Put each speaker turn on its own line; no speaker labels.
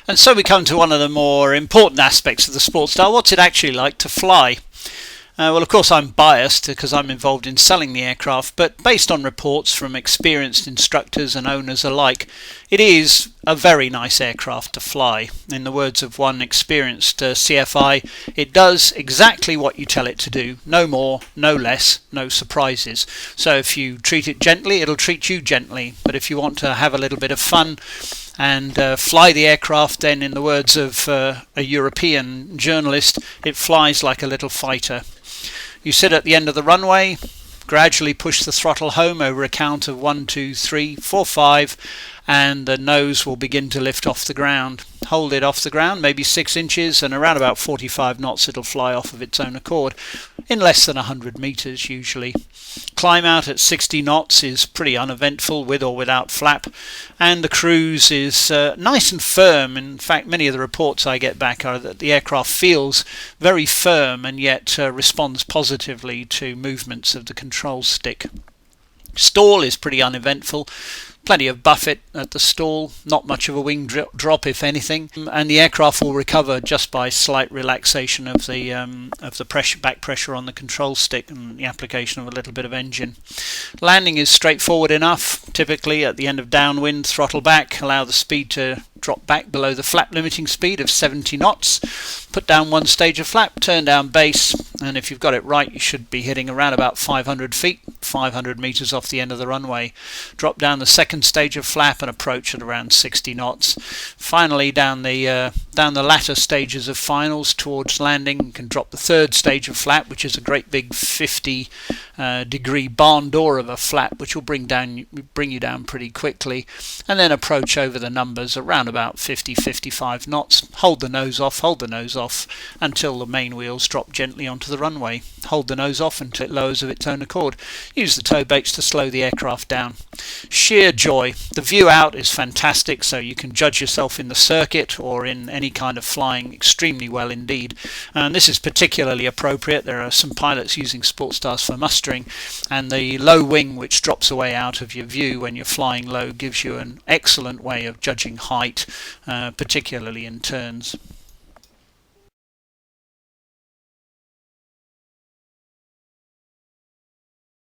And so we come to one of the more important aspects of the Sportstar. What's it actually like to fly? Well, of course, I'm biased because I'm involved in selling the aircraft, but based on reports from experienced instructors and owners alike, it is a very nice aircraft to fly. In the words of one experienced CFI, it does exactly what you tell it to do. No more, no less, no surprises. So if you treat it gently, it'll treat you gently. But if you want to have a little bit of fun and fly the aircraft, then in the words of a European journalist, it flies like a little fighter. You sit at the end of the runway, gradually push the throttle home over a count of 1, 2, 3, 4, 5, and the nose will begin to lift off the ground. Hold it off the ground, maybe 6 inches, and around about 45 knots it'll fly off of its own accord, in less than 100 meters usually. Climb out at 60 knots is pretty uneventful, with or without flap, and the cruise is nice and firm. In fact, many of the reports I get back are that the aircraft feels very firm and yet responds positively to movements of the control stick. Stall is pretty uneventful. Plenty of buffet at the stall, not much of a wing drop if anything, and the aircraft will recover just by slight relaxation of the pressure, back pressure on the control stick and the application of a little bit of engine. Landing is straightforward enough. Typically at the end of downwind, throttle back, allow the speed to drop back below the flap limiting speed of 70 knots, put down one stage of flap, turn down base, and if you've got it right you should be hitting around about 500 feet, 500 meters off the end of the runway. Drop down the second stage of flap and approach at around 60 knots. Finally down the latter stages of finals towards landing, you can drop the third stage of flap, which is a great big 50 degree barn door of a flap, which will bring you down pretty quickly, and then approach over the numbers around about 50-55 knots. Hold the nose off until the main wheels drop gently onto the runway. Hold the nose off until it lowers of its own accord. Use the tow baits to slow the aircraft down. Sheer joy. The view out is fantastic, so you can judge yourself in the circuit or in any kind of flying extremely well indeed. And this is particularly appropriate. There are some pilots using Sportstars for mustering, and the low wing which drops away out of your view when you're flying low gives you an excellent way of judging height, particularly in turns.